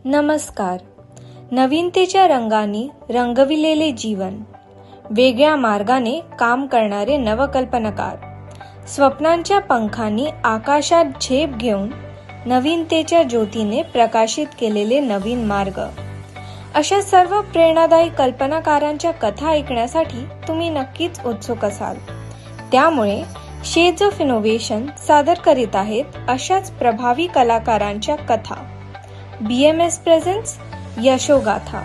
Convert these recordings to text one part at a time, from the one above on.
नमस्कार. नवीनतेच्या रंगांनी रंगविलेले जीवन, वेगळ्या मार्गाने काम करणारे नवकल्पनाकार, स्वप्नांच्या पंखांनी आकाशात झेप घेऊन नवीनतेच्या ज्योतीने प्रकाशित केलेले नवीन मार्ग, अशा सर्व प्रेरणादायी कल्पनाकारांच्या कथा ऐकण्यासाठी तुम्ही नक्कीच उत्सुक असाल. त्यामुळे शेड्स ऑफ इनोव्हेशन सादर करीत आहेत अशाच प्रभावी कलाकारांच्या कथा. BMS presents यशोगाथा.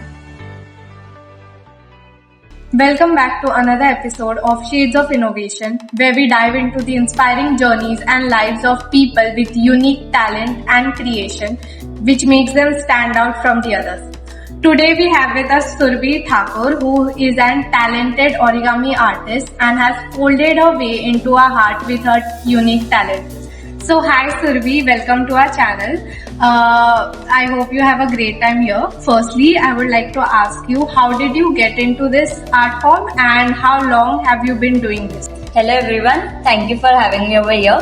Welcome back to another episode of Shades of Innovation, where we dive into the inspiring journeys and lives of people with unique talent and creation, which makes them stand out from the others. Today we have with us Survi Thakur, who is a talented origami artist and has folded her way into our heart with her unique talent. So hi Survi, welcome to our channel. I hope you have a great time here. Firstly, I would like to ask you, how did you get into this art form and how long have you been doing this? Hello everyone, thank you for having me over here.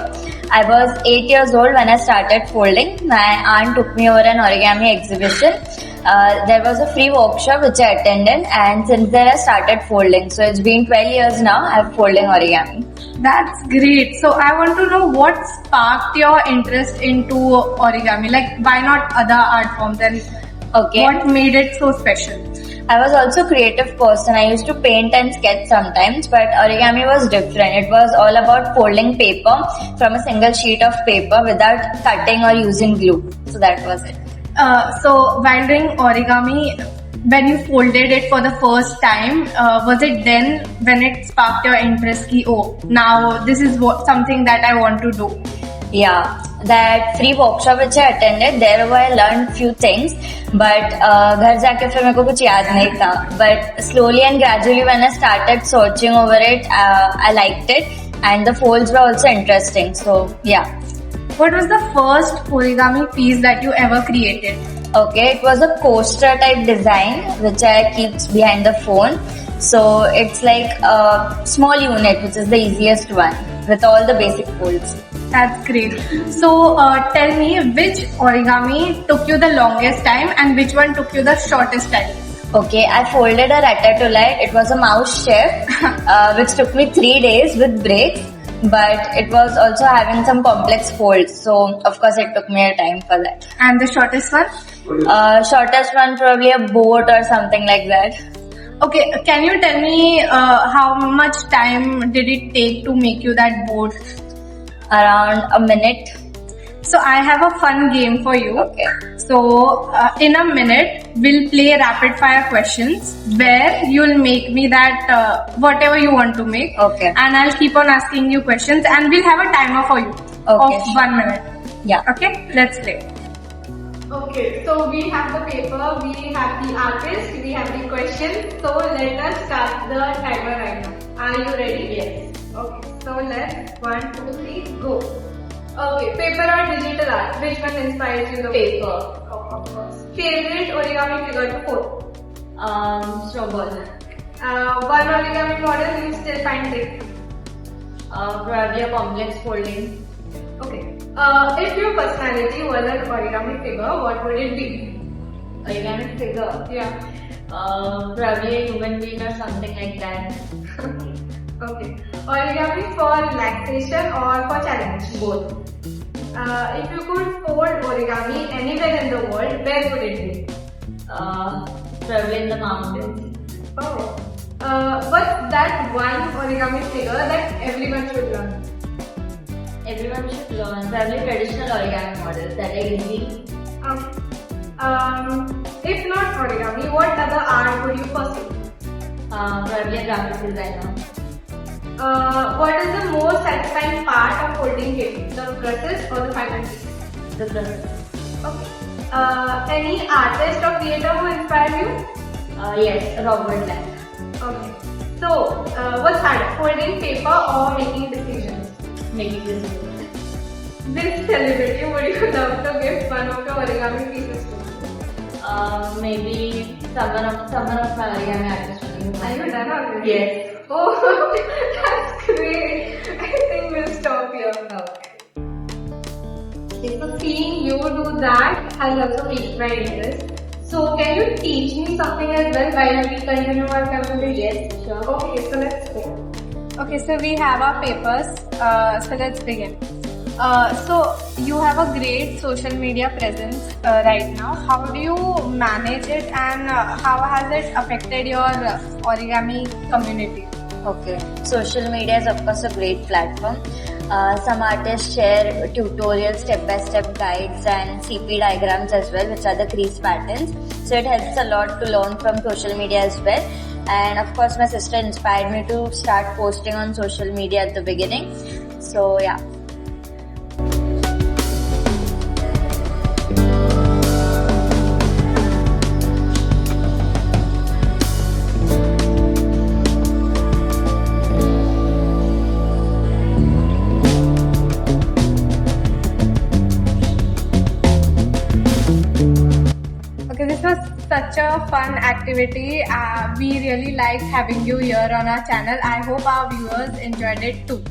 I was 8 years old when I started folding. My aunt took me over an origami exhibition. There was a free workshop which I attended, and since then I started folding. So it's been 12 years now I'm folding origami. That's great. So I want to know what sparked your interest into origami. Like, why not other art forms, and Okay. what made it so special? I was also a creative person. I used to paint and sketch sometimes, but origami was different. It was all about folding paper from a single sheet of paper without cutting or using glue. So that was it. So while doing origami, when you folded it for the first time, was it then when it sparked your interest ki, oh, now this is something that I want to do? Yeah, that free workshop which I attended, there I learned few things, but घर जाके फिर मेरे को कुछ याद नहीं था. But slowly and gradually when I started searching over it, I liked it, and the folds were also interesting. So yeah. What was the first origami piece that you ever created? Okay, it was a coaster type design which I keep behind the phone. So it's like a small unit, which is the easiest one with all the basic folds. That's great. So tell me, which origami took you the longest time and which one took you the shortest time? Okay, I folded a ratatouille. It was a mouse shape, which took me 3 days with breaks. But it was also having some complex folds, so of course it took me a time for that. And the shortest one? Shortest one probably a boat or something like that. Okay, can you tell me how much time did it take to make you that boat? Around a minute. So I have a fun game for you. Okay. So in a minute, we'll play rapid fire questions where you'll make me that whatever you want to make. Okay. And I'll keep on asking you questions, and we'll have a timer for you Okay. of 1 minute. Yeah. Okay, let's play. Okay, so we have the paper, we have the artist, we have the questions. So let us start the timer right now. Are you ready? Yes. Okay, so let's 1, 2, 3, go. Okay, paper or digital art? Which one inspires you the most? Paper. Oh, of course. Favorite origami figure to fold? Snowball. One origami model you still find it? Probably a complex folding. Okay. If your personality was an origami figure, what would it be? Origami figure. Yeah. Probably a human being or something like that. Okay. Origami for relaxation or for challenge? Both. If you could fold origami anywhere in the world, where would it be? Probably in the mountains. Oh. What's that one origami figure that everyone should learn? Everyone should learn. Probably traditional origami models that are easy. If not origami, what other art would you pursue? Probably a graphic designer. What is the most satisfying part of folding paper? The process or the final piece? The process. Okay. Any artist or creator who inspired you? Yes, Robert Lang. Okay. So, what's harder, folding paper or making decisions? Making this. Which celebrity would you love to give one of your origami pieces to? Maybe someone of my origami artist. Are you done already? Yes. Oh, that's great. I think we'll stop here now. Okay, so seeing you do that has also piqued my interest. So can you teach me something as well while we continue our conversation? Yes, sure. Okay, so let's go. Okay, so we have our papers. So let's begin. So you have a great social media presence right now. How do you manage it, and how has it affected your origami community? Okay, social media is of course a great platform. Some artists share tutorials, step-by-step guides and CP diagrams as well, which are the crease patterns. So it helps a lot to learn from social media as well. And of course my sister inspired me to start posting on social media at the beginning. So yeah. Okay, this was such a fun activity. We really liked having you here on our channel. I hope our viewers enjoyed it too.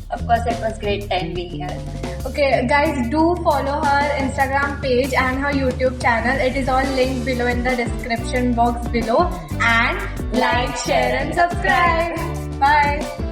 Of course it was great time being here. Okay, guys, do follow her Instagram page and her YouTube channel. It is all linked below in the description box below. And like, share and subscribe. Bye.